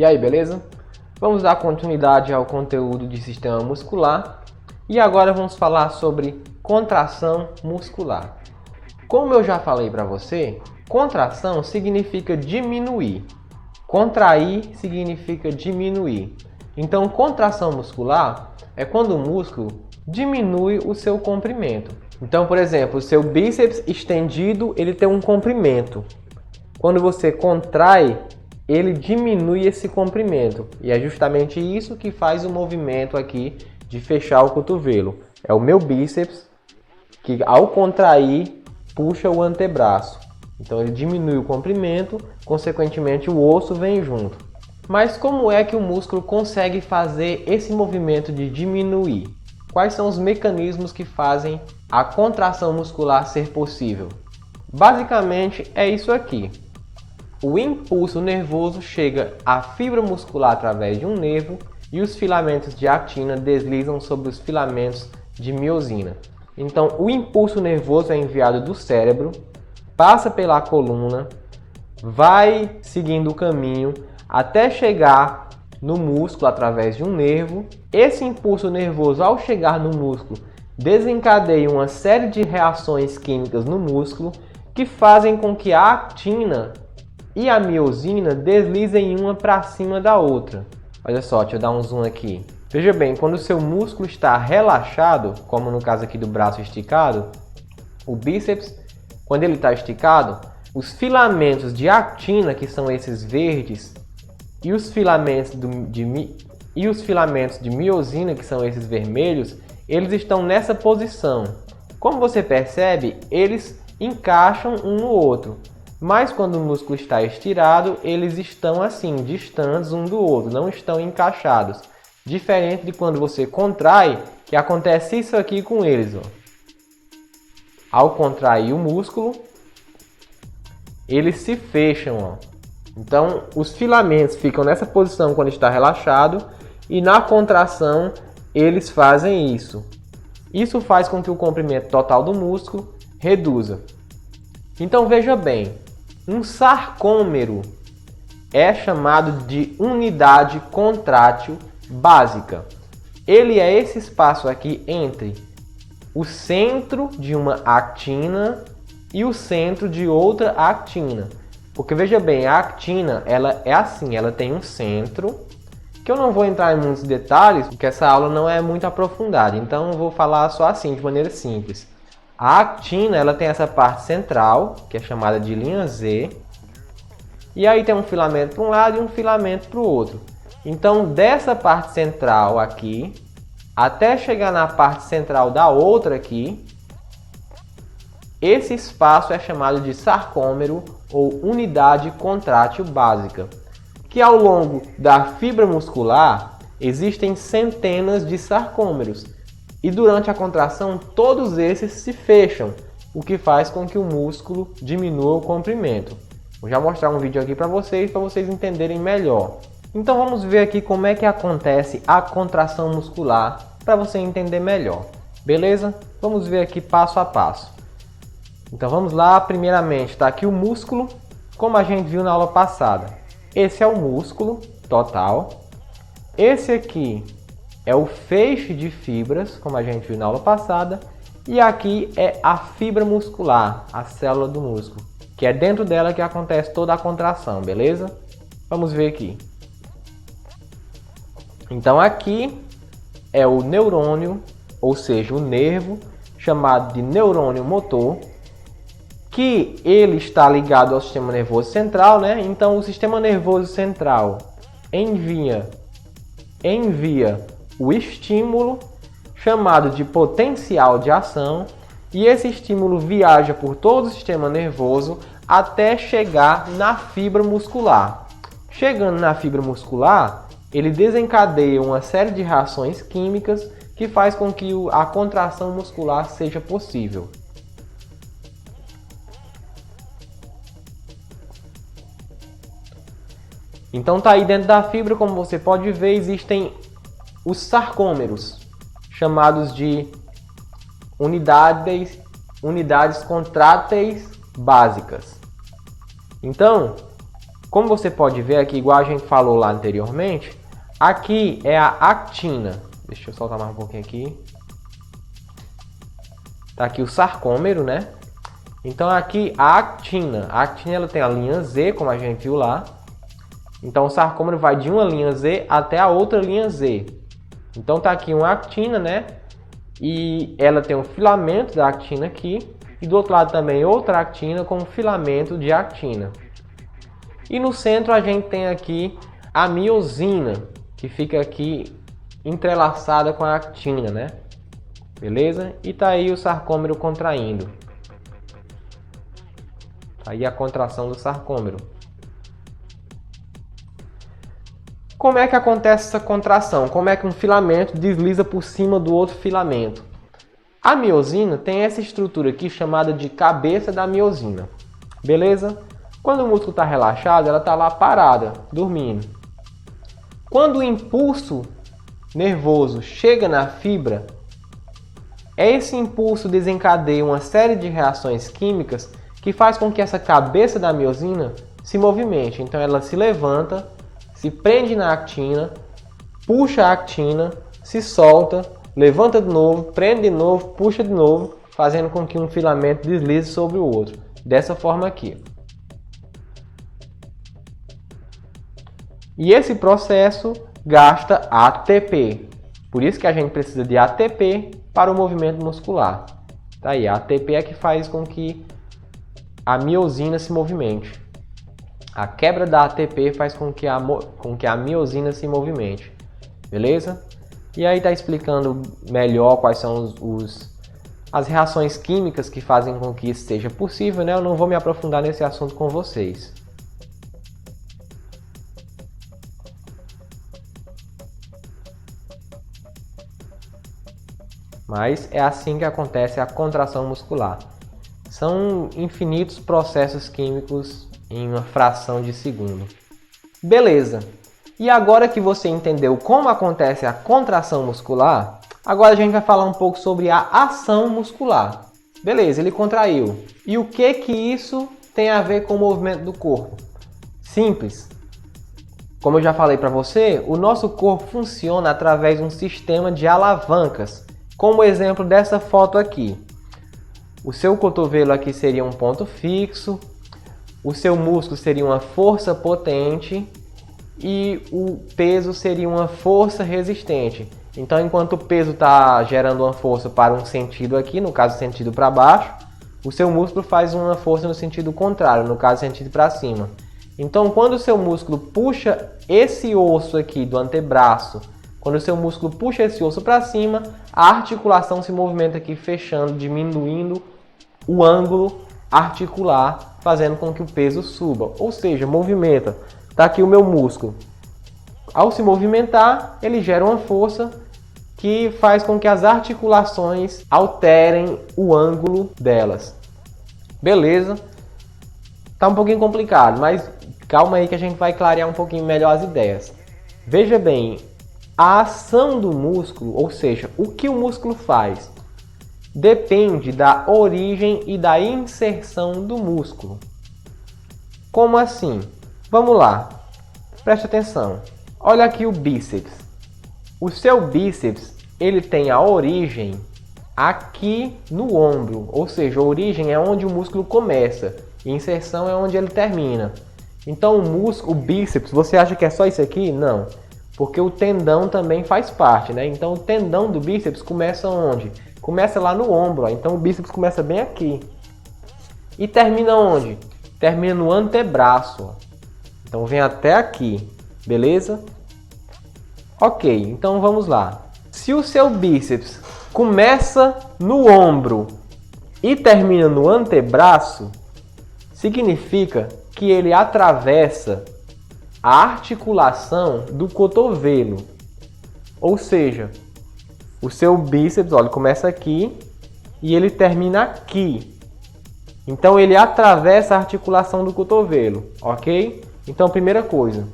E aí, beleza? Vamos dar continuidade ao conteúdo de sistema muscular e agora vamos falar sobre contração muscular. Como eu já falei para você, contração significa diminuir, contrair significa diminuir. Então, contração muscular é quando o músculo diminui o seu comprimento. Então, por exemplo, o seu bíceps estendido, ele tem um comprimento. Quando você contrai, ele diminui esse comprimento. E é justamente isso que faz o movimento aqui de fechar o cotovelo. É o meu bíceps que, ao contrair, puxa o antebraço. Então ele diminui o comprimento, consequentemente o osso vem junto. Mas como é que o músculo consegue fazer esse movimento de diminuir? Quais são os mecanismos que fazem a contração muscular ser possível? Basicamente é isso aqui. O impulso nervoso chega à fibra muscular através de um nervo e os filamentos de actina deslizam sobre os filamentos de miosina. Então, o impulso nervoso é enviado do cérebro, passa pela coluna, vai seguindo o caminho até chegar no músculo através de um nervo. Esse impulso nervoso, ao chegar no músculo, desencadeia uma série de reações químicas no músculo que fazem com que a actina e a miosina deslizem uma para cima da outra. Olha só, deixa eu dar um zoom aqui. Veja bem, quando o seu músculo está relaxado, como no caso aqui do braço esticado, o bíceps, quando ele está esticado, os filamentos de actina, que são esses verdes, e os filamentos de miosina, que são esses vermelhos, eles estão nessa posição. Como você percebe, eles encaixam um no outro. Mas quando o músculo está estirado, eles estão assim, distantes um do outro, não estão encaixados. Diferente de quando você contrai, que acontece isso aqui com eles. Ó. Ao contrair o músculo, eles se fecham. Ó. Então, os filamentos ficam nessa posição quando está relaxado e na contração eles fazem isso. Isso faz com que o comprimento total do músculo reduza. Então, veja bem. Um sarcômero é chamado de unidade contrátil básica. Ele é esse espaço aqui entre o centro de uma actina e o centro de outra actina. Porque veja bem, a actina ela é assim, ela tem um centro, que eu não vou entrar em muitos detalhes, porque essa aula não é muito aprofundada, então eu vou falar só assim, de maneira simples. A actina ela tem essa parte central, que é chamada de linha Z, e aí tem um filamento para um lado e um filamento para o outro. Então, dessa parte central aqui, até chegar na parte central da outra aqui, esse espaço é chamado de sarcômero ou unidade contrátil básica, que ao longo da fibra muscular existem centenas de sarcômeros. E durante a contração, todos esses se fecham, o que faz com que o músculo diminua o comprimento. Vou já mostrar um vídeo aqui para vocês entenderem melhor. Então vamos ver aqui como é que acontece a contração muscular para você entender melhor. Beleza? Vamos ver aqui passo a passo. Então vamos lá, primeiramente está aqui o músculo, como a gente viu na aula passada. Esse é o músculo total. Esse aqui é o feixe de fibras, como a gente viu na aula passada, e aqui é a fibra muscular, a célula do músculo, que é dentro dela que acontece toda a contração, beleza? Vamos ver aqui. Então aqui é o neurônio, ou seja, o nervo, chamado de neurônio motor, que ele está ligado ao sistema nervoso central, né? Então o sistema nervoso central envia o estímulo, chamado de potencial de ação, e esse estímulo viaja por todo o sistema nervoso até chegar na fibra muscular. Chegando na fibra muscular, ele desencadeia uma série de reações químicas que faz com que a contração muscular seja possível. Então tá aí dentro da fibra, como você pode ver, existem os sarcômeros, chamados de unidades contráteis básicas. Então, Como você pode ver aqui, igual a gente falou lá anteriormente, aqui é a actina. Deixa eu soltar mais um pouquinho aqui. Tá aqui o sarcômero, né? Então aqui a actina. A actina ela tem a linha Z, como a gente viu lá. Então o sarcômero vai de uma linha Z até a outra linha Z. Então tá aqui uma actina, né? E ela tem um filamento da actina aqui. E do outro lado também outra actina com um filamento de actina. E no centro a gente tem aqui a miosina, que fica aqui entrelaçada com a actina, né? Beleza? E tá aí o sarcômero contraindo. Tá aí a contração do sarcômero. Como é que acontece essa contração? Como é que um filamento desliza por cima do outro filamento? A miosina tem essa estrutura aqui chamada de cabeça da miosina. Beleza? Quando o músculo está relaxado, ela está lá parada, dormindo. Quando o impulso nervoso chega na fibra, esse impulso desencadeia uma série de reações químicas que faz com que essa cabeça da miosina se movimente. Então ela se levanta, se prende na actina, puxa a actina, se solta, levanta de novo, prende de novo, puxa de novo, fazendo com que um filamento deslize sobre o outro. Dessa forma aqui. E esse processo gasta ATP. Por isso que a gente precisa de ATP para o movimento muscular. Tá aí, a ATP é que faz com que a miosina se movimente. A quebra da ATP faz com que a miosina se movimente. Beleza? E aí está explicando melhor quais são as reações químicas que fazem com que isso seja possível, né? Eu não vou me aprofundar nesse assunto com vocês. Mas é assim que acontece a contração muscular. São infinitos processos químicos em uma fração de segundo. Beleza! E agora que você entendeu como acontece a contração muscular, agora a gente vai falar um pouco sobre a ação muscular. Beleza, ele contraiu. E o que isso tem a ver com o movimento do corpo? Simples. Como eu já falei para você, o nosso corpo funciona através de um sistema de alavancas, como o exemplo dessa foto aqui. O seu cotovelo aqui seria um ponto fixo, o seu músculo seria uma força potente e o peso seria uma força resistente. Então, enquanto o peso está gerando uma força para um sentido aqui, no caso sentido para baixo, o seu músculo faz uma força no sentido contrário, no caso sentido para cima. Então, quando o seu músculo puxa esse osso aqui do antebraço, quando o seu músculo puxa esse osso para cima, a articulação se movimenta aqui, fechando, diminuindo o ângulo articular, fazendo com que o peso suba, ou seja, movimenta. Está aqui o meu músculo. Ao se movimentar, ele gera uma força que faz com que as articulações alterem o ângulo delas. Beleza? Tá um pouquinho complicado, mas calma aí que a gente vai clarear um pouquinho melhor as ideias. Veja bem, a ação do músculo, ou seja, o que o músculo faz, depende da origem e da inserção do músculo. Como assim? Vamos lá, preste atenção. Olha aqui o bíceps. O seu bíceps, ele tem a origem aqui no ombro, ou seja, a origem é onde o músculo começa e inserção é onde ele termina. Então o bíceps, você acha que é só isso aqui? Não, porque o tendão também faz parte, né? Então o tendão do bíceps começa onde? Começa lá no ombro, ó. Então o bíceps começa bem aqui. E termina onde? Termina no antebraço, ó. Então vem até aqui, beleza? Ok, então vamos lá. Se o seu bíceps começa no ombro e termina no antebraço, significa que ele atravessa a articulação do cotovelo. Ou seja, o seu bíceps, olha, começa aqui e ele termina aqui. Então ele atravessa a articulação do cotovelo, ok? Então, primeira coisa,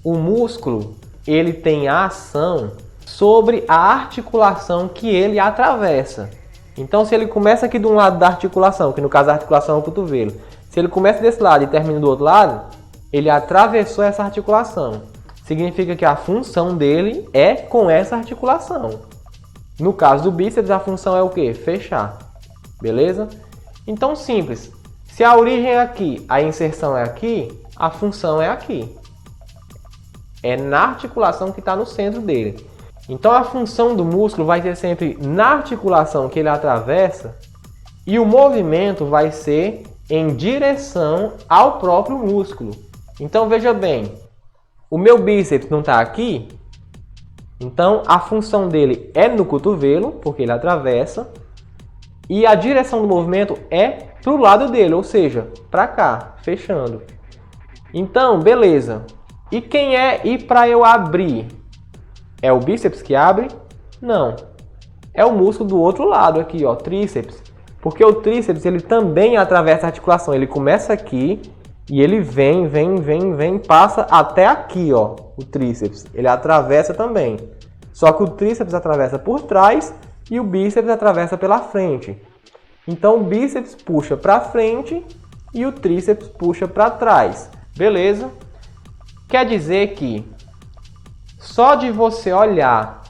o músculo, ele tem a ação sobre a articulação que ele atravessa. Então, se ele começa aqui de um lado da articulação, que no caso a articulação é o cotovelo, se ele começa desse lado e termina do outro lado, ele atravessou essa articulação. Significa que a função dele é com essa articulação. No caso do bíceps, a função é o quê? Fechar. Beleza? Então, simples. Se a origem é aqui, a inserção é aqui, a função é aqui. É na articulação que está no centro dele. Então, a função do músculo vai ser sempre na articulação que ele atravessa e o movimento vai ser em direção ao próprio músculo. Então, veja bem, o meu bíceps não está aqui, então a função dele é no cotovelo, porque ele atravessa, e a direção do movimento é para o lado dele, ou seja, para cá, fechando. Então, beleza. E quem é e para eu abrir? É o bíceps que abre? Não. É o músculo do outro lado aqui, ó, tríceps. Porque o tríceps ele também atravessa a articulação. Ele começa aqui e ele vem, passa até aqui, ó, o tríceps. Ele atravessa também. Só que o tríceps atravessa por trás e o bíceps atravessa pela frente. Então o bíceps puxa para frente e o tríceps puxa para trás. Beleza? Quer dizer que só de você olhar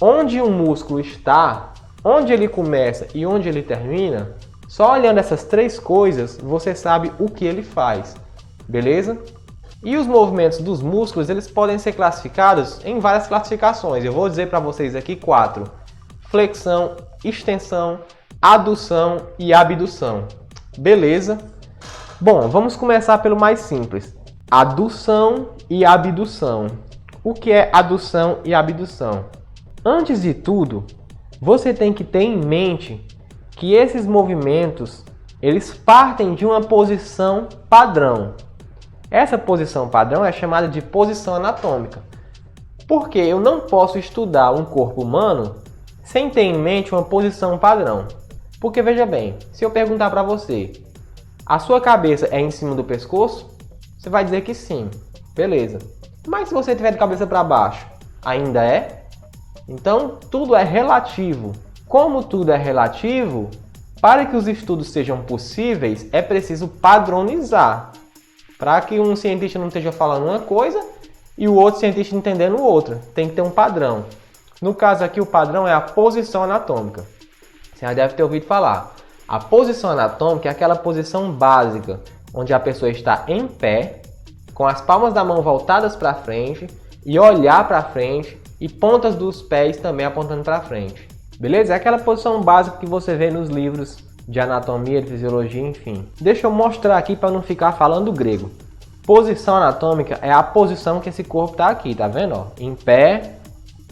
onde um músculo está, onde ele começa e onde ele termina, só olhando essas três coisas, você sabe o que ele faz. Beleza? E os movimentos dos músculos, eles podem ser classificados em várias classificações. Eu vou dizer para vocês aqui 4. Flexão, extensão, adução e abdução. Beleza? Bom, vamos começar pelo mais simples. Adução e abdução. O que é adução e abdução? Antes de tudo, você tem que ter em mente que esses movimentos, eles partem de uma posição padrão. Essa posição padrão é chamada de posição anatômica. Porque eu não posso estudar um corpo humano sem ter em mente uma posição padrão. Porque veja bem, se eu perguntar para você, a sua cabeça é em cima do pescoço? Você vai dizer que sim. Beleza. Mas se você tiver de cabeça para baixo, ainda é? Então, tudo é relativo. Como tudo é relativo, para que os estudos sejam possíveis, é preciso padronizar. Para que um cientista não esteja falando uma coisa e o outro cientista entendendo outra. Tem que ter um padrão. No caso aqui, o padrão é a posição anatômica. Você já deve ter ouvido falar. A posição anatômica é aquela posição básica, onde a pessoa está em pé, com as palmas da mão voltadas para frente e olhar para frente e pontas dos pés também apontando para frente. Beleza? É aquela posição básica que você vê nos livros de anatomia, de fisiologia, enfim. Deixa eu mostrar aqui para não ficar falando grego. Posição anatômica é a posição que esse corpo está aqui, tá vendo? Ó? Em pé,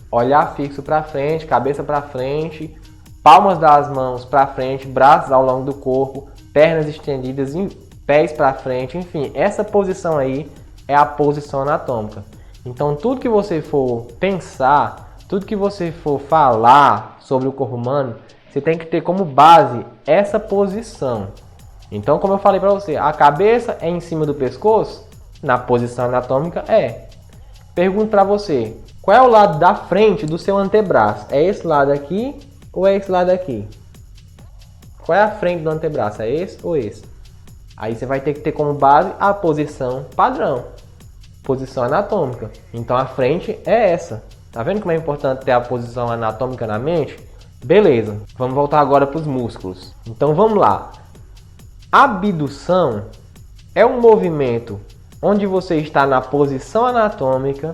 olhar fixo para frente, cabeça para frente, palmas das mãos para frente, braços ao longo do corpo, pernas estendidas, pés para frente, enfim. Essa posição aí é a posição anatômica. Então tudo que você for pensar, tudo que você for falar sobre o corpo humano, você tem que ter como base essa posição. Então, como eu falei para você, a cabeça é em cima do pescoço? Na posição anatômica é. Pergunto para você, qual é o lado da frente do seu antebraço? É esse lado aqui ou é esse lado aqui? Qual é a frente do antebraço? É esse ou esse? Aí você vai ter que ter como base a posição padrão. Posição anatômica. Então a frente é essa. Tá vendo como é importante ter a posição anatômica na mente? Beleza, vamos voltar agora para os músculos. Então vamos lá. Abdução é um movimento onde você está na posição anatômica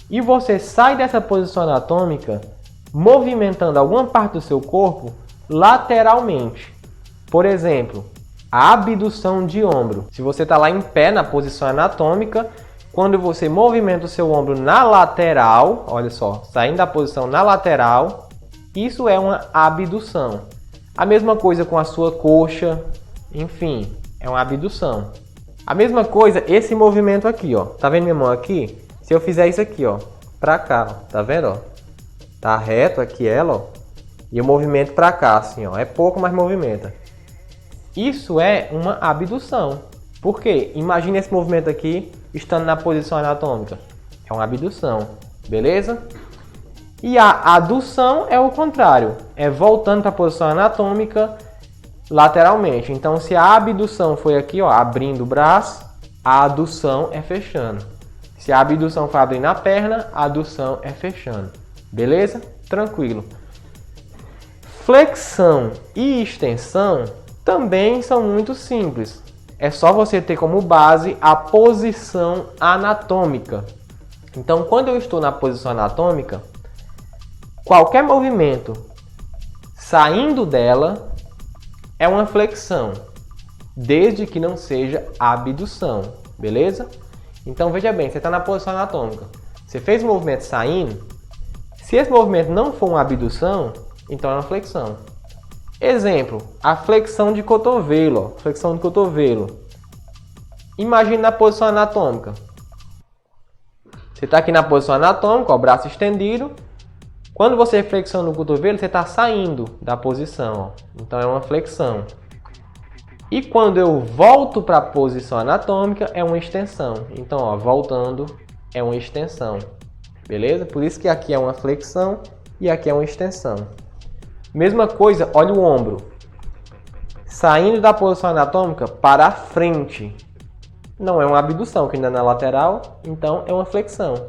e você sai dessa posição anatômica movimentando alguma parte do seu corpo lateralmente. Por exemplo, a abdução de ombro. Se você está lá em pé na posição anatômica, quando você movimenta o seu ombro na lateral, olha só, saindo da posição na lateral, isso é uma abdução. A mesma coisa com a sua coxa, enfim, é uma abdução. A mesma coisa, esse movimento aqui, ó. Tá vendo minha mão aqui? Se eu fizer isso aqui, ó, pra cá, ó, tá vendo, ó? Tá reto aqui ela, ó. E o movimento pra cá, assim, ó. É pouco, mas movimenta. Isso é uma abdução. Por quê? Imagine esse movimento aqui estando na posição anatômica. É uma abdução, beleza? E a adução é o contrário. É voltando para a posição anatômica lateralmente. Então, se a abdução foi aqui, ó, abrindo o braço, a a adução é fechando. Se a abdução for abrindo a perna, a adução é fechando. Beleza? Tranquilo. Flexão e extensão também são muito simples. É só você ter como base a posição anatômica. Então, quando eu estou na posição anatômica, qualquer movimento saindo dela é uma flexão, desde que não seja abdução, beleza? Então, veja bem, você está na posição anatômica. Você fez o movimento saindo. Se esse movimento não for uma abdução, então é uma flexão. Exemplo, a flexão de cotovelo. Ó, flexão de cotovelo. Imagine na posição anatômica. Você está aqui na posição anatômica, ó, braço estendido. Quando você flexiona o cotovelo, você está saindo da posição. Ó. Então é uma flexão. E quando eu volto para a posição anatômica, é uma extensão. Então, ó, voltando é uma extensão. Beleza? Por isso que aqui é uma flexão e aqui é uma extensão. Mesma coisa, olha o ombro. Saindo da posição anatômica para a frente. Não é uma abdução, que ainda é na lateral, então é uma flexão.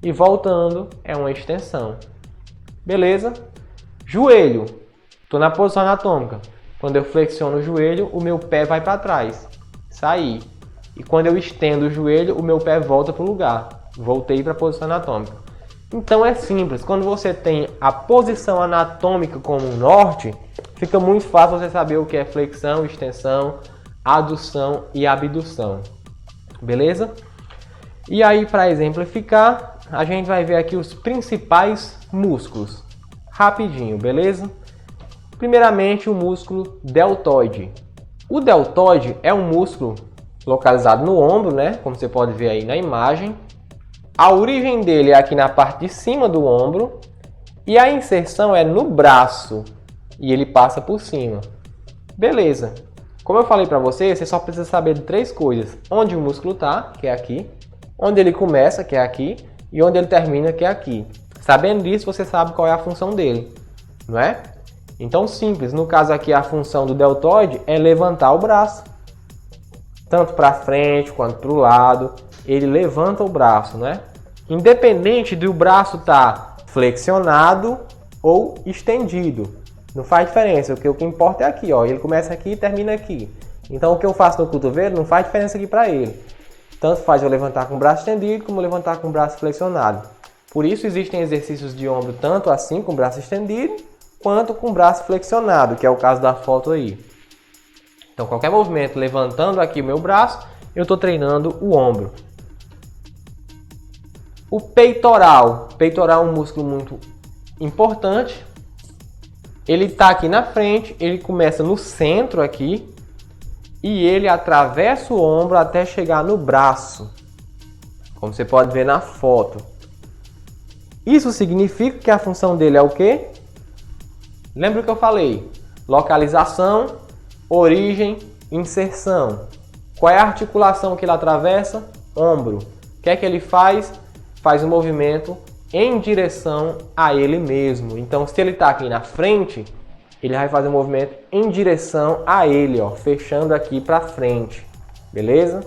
E voltando é uma extensão. Beleza? Joelho. Estou na posição anatômica. Quando eu flexiono o joelho, o meu pé vai para trás. Saí. E quando eu estendo o joelho, o meu pé volta para o lugar. Voltei para a posição anatômica. Então é simples. Quando você tem a posição anatômica como norte, fica muito fácil você saber o que é flexão, extensão, adução e abdução. Beleza? E aí, para exemplificar, a gente vai ver aqui os principais músculos. Rapidinho, beleza? Primeiramente, o músculo deltoide. O deltoide é um músculo localizado no ombro, né? Como você pode ver aí na imagem. A origem dele é aqui na parte de cima do ombro e a inserção é no braço e ele passa por cima. Beleza. Como eu falei para você, você só precisa saber de 3 coisas. Onde o músculo está, que é aqui. Onde ele começa, que é aqui. E onde ele termina, que é aqui. Sabendo disso, você sabe qual é a função dele, não é? Então, simples. No caso aqui, a função do deltoide é levantar o braço. Tanto para frente quanto para o lado. Ele levanta o braço, né? Independente do braço estar flexionado ou estendido. Não faz diferença. O que importa é aqui, ó. Ele começa aqui e termina aqui. Então, o que eu faço no cotovelo não faz diferença aqui para ele. Tanto faz eu levantar com o braço estendido como levantar com o braço flexionado. Por isso, existem exercícios de ombro tanto assim com o braço estendido, quanto com o braço flexionado, que é o caso da foto aí. Então, qualquer movimento levantando aqui o meu braço, eu estou treinando o ombro. O peitoral. O peitoral é um músculo muito importante. Ele está aqui na frente, ele começa no centro aqui e ele atravessa o ombro até chegar no braço, como você pode ver na foto. Isso significa que a função dele é o quê? Lembra o que eu falei? Localização, origem, inserção. Qual é a articulação que ele atravessa? Ombro. O que é que ele faz? Faz um movimento em direção a ele mesmo. Então, se ele está aqui na frente, ele vai fazer um movimento em direção a ele, ó, fechando aqui para frente. Beleza?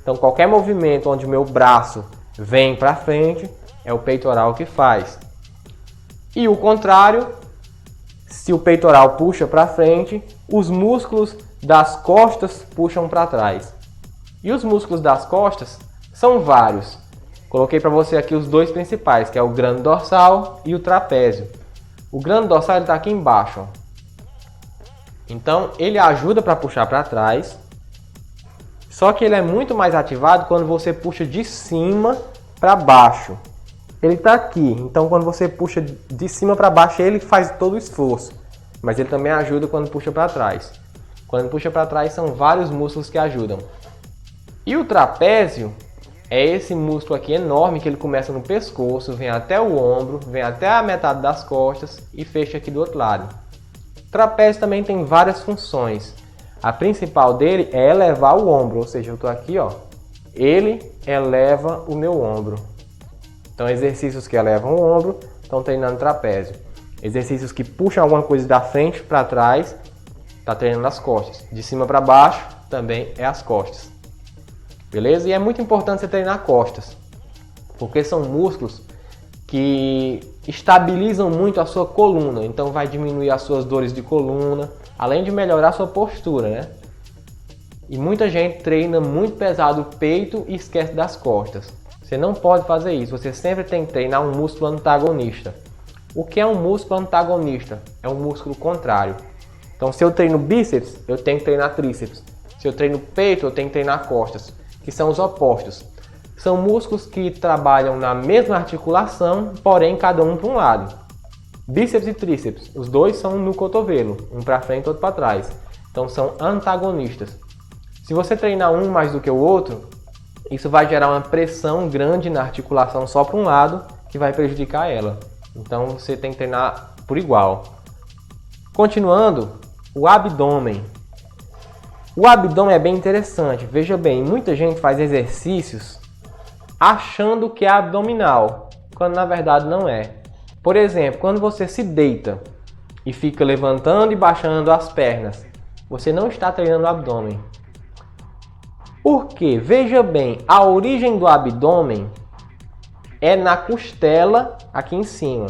Então, qualquer movimento onde o meu braço vem para frente, é o peitoral que faz. E o contrário, se o peitoral puxa para frente, os músculos das costas puxam para trás. E os músculos das costas são vários. Coloquei para você aqui os 2 principais, que é o grande dorsal e o trapézio. O grande dorsal está aqui embaixo. Ó. Então, ele ajuda para puxar para trás. Só que ele é muito mais ativado quando você puxa de cima para baixo. Ele está aqui. Então, quando você puxa de cima para baixo, ele faz todo o esforço. Mas ele também ajuda quando puxa para trás. Quando puxa para trás, são vários músculos que ajudam. E o trapézio é esse músculo aqui enorme que ele começa no pescoço, vem até o ombro, vem até a metade das costas e fecha aqui do outro lado. O trapézio também tem várias funções. A principal dele é elevar o ombro, ou seja, eu estou aqui, ó, ele eleva o meu ombro. Então, exercícios que elevam o ombro, estão treinando trapézio. Exercícios que puxam alguma coisa da frente para trás, está treinando as costas. De cima para baixo, também é as costas. beleza? E é muito importante você treinar costas, porque são músculos que estabilizam muito a sua coluna, então vai diminuir as suas dores de coluna, além de melhorar a sua postura, né? E muita gente treina muito pesado o peito e esquece das costas. Você não pode fazer isso, você sempre tem que treinar um músculo antagonista. O que é um músculo antagonista? É um músculo contrário. Então, se eu treino bíceps, eu tenho que treinar tríceps. Se eu treino peito, eu tenho que treinar costas, que são os opostos. São músculos que trabalham na mesma articulação, porém cada um para um lado. Bíceps e tríceps, os dois são no cotovelo, um para frente e outro para trás. Então são antagonistas. Se você treinar um mais do que o outro, isso vai gerar uma pressão grande na articulação só para um lado, que vai prejudicar ela. Então você tem que treinar por igual. Continuando, o abdômen. O abdômen é bem interessante. Veja bem, muita gente faz exercícios achando que é abdominal, quando na verdade não é. Por exemplo, quando você se deita e fica levantando e baixando as pernas, você não está treinando o abdômen. Por quê? Veja bem, a origem do abdômen é na costela aqui em cima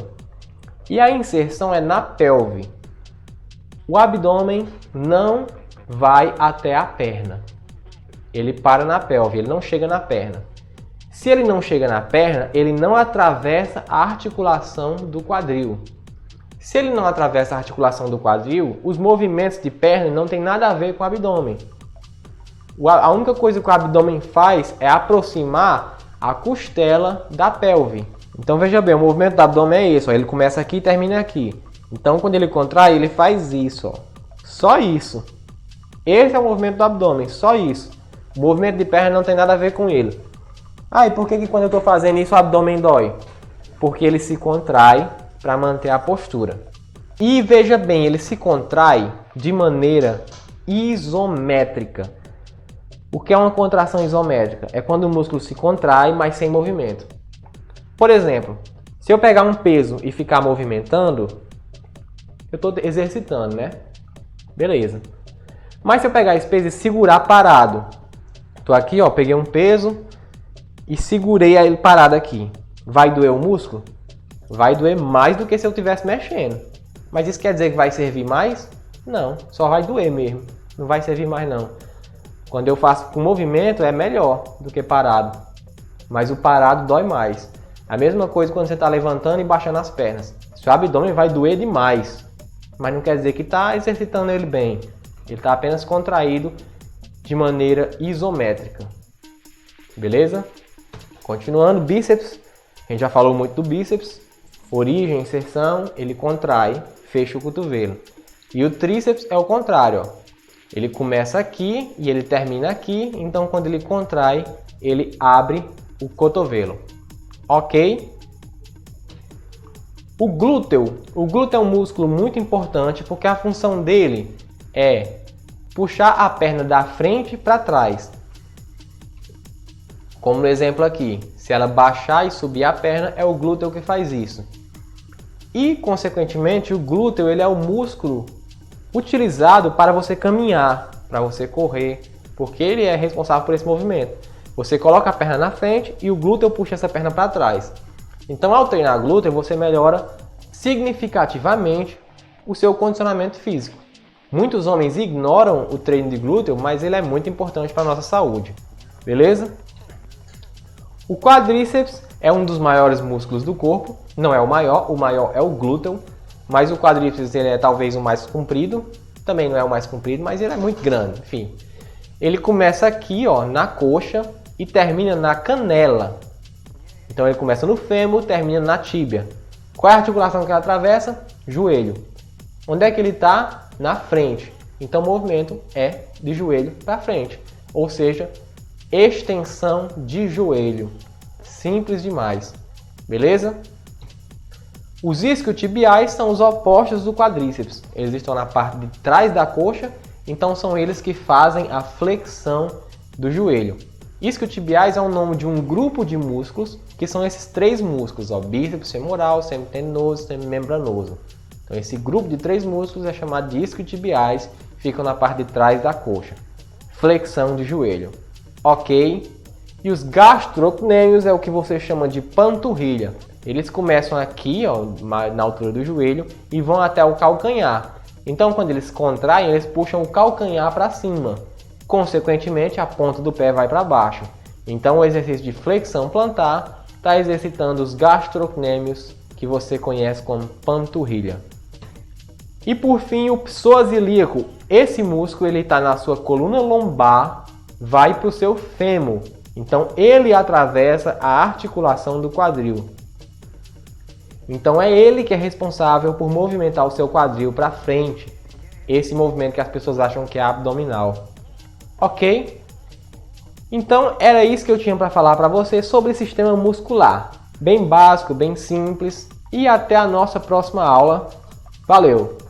e a inserção é na pelve. O abdômen não vai até a perna, ele para na pelve, ele não chega na perna. Se ele não chega na perna, ele não atravessa a articulação do quadril. Se ele não atravessa a articulação do quadril, os movimentos de perna não tem nada a ver com o abdômen. A única coisa que o abdômen faz é aproximar a costela da pelve. Então veja bem, o movimento do abdômen é esse, ó. Ele começa aqui e termina aqui. Então quando ele contrai, ele faz isso, ó. Só isso. Esse é o movimento do abdômen, só isso. O movimento de perna não tem nada a ver com ele. Ah, e por que quando eu estou fazendo isso o abdômen dói? Porque ele se contrai para manter a postura. E veja bem, ele se contrai de maneira isométrica. O que é uma contração isométrica? É quando o músculo se contrai, mas sem movimento. Por exemplo, se eu pegar um peso e ficar movimentando, eu estou exercitando, né? Beleza. Mas se eu pegar esse peso e segurar parado, estou aqui, ó, peguei um peso e segurei ele parado aqui. Vai doer o músculo? Vai doer mais do que se eu estivesse mexendo. Mas isso quer dizer que vai servir mais? Não, só vai doer mesmo. Não vai servir mais não. Quando eu faço com movimento é melhor do que parado. Mas o parado dói mais. A mesma coisa quando você está levantando e baixando as pernas. Seu abdômen vai doer demais. Mas não quer dizer que está exercitando ele bem. Ele está apenas contraído de maneira isométrica. Beleza? Continuando, bíceps, a gente já falou muito do bíceps, origem, inserção, ele contrai, fecha o cotovelo. E o tríceps é o contrário, ó. Ele começa aqui e ele termina aqui, então quando ele contrai, ele abre o cotovelo. Ok? O glúteo é um músculo muito importante porque a função dele é puxar a perna da frente para trás. Como no exemplo aqui, se ela baixar e subir a perna, é o glúteo que faz isso. E, consequentemente, o glúteo ele é o músculo utilizado para você caminhar, para você correr, porque ele é responsável por esse movimento. Você coloca a perna na frente e o glúteo puxa essa perna para trás. Então, ao treinar glúteo, você melhora significativamente o seu condicionamento físico. Muitos homens ignoram o treino de glúteo, mas ele é muito importante para a nossa saúde. Beleza? O quadríceps é um dos maiores músculos do corpo, não é o maior é o glúteo, mas o quadríceps ele é talvez o mais comprido, também não é o mais comprido, mas ele é muito grande, enfim. Ele começa aqui, ó, na coxa e termina na canela. Então ele começa no fêmur, termina na tíbia. Qual é a articulação que ele atravessa? Joelho. Onde é que ele está? Na frente. Então o movimento é de joelho para frente, ou seja, extensão de joelho. Simples demais. Beleza? Os isquiotibiais são os opostos do quadríceps. Eles estão na parte de trás da coxa, então são eles que fazem a flexão do joelho. Isquiotibiais é o nome de um grupo de músculos, que são esses três músculos, ó, bíceps femoral, semitendinoso e semimembranoso. Então esse grupo de três músculos é chamado de isquiotibiais, ficam na parte de trás da coxa. Flexão de joelho. ok? E os gastrocnêmios é o que você chama de panturrilha. Eles começam aqui, ó, na altura do joelho e vão até o calcanhar. Então, quando eles contraem, eles puxam o calcanhar para cima. Consequentemente, a ponta do pé vai para baixo. Então, o exercício de flexão plantar está exercitando os gastrocnêmios, que você conhece como panturrilha. E por fim, o psoas ilíaco. Esse músculo está na sua coluna lombar, vai para o seu fêmur. Então, ele atravessa a articulação do quadril. Então, é ele que é responsável por movimentar o seu quadril para frente. Esse movimento que as pessoas acham que é abdominal. Ok? Então, era isso que eu tinha para falar para você sobre sistema muscular. Bem básico, bem simples. E até a nossa próxima aula. Valeu!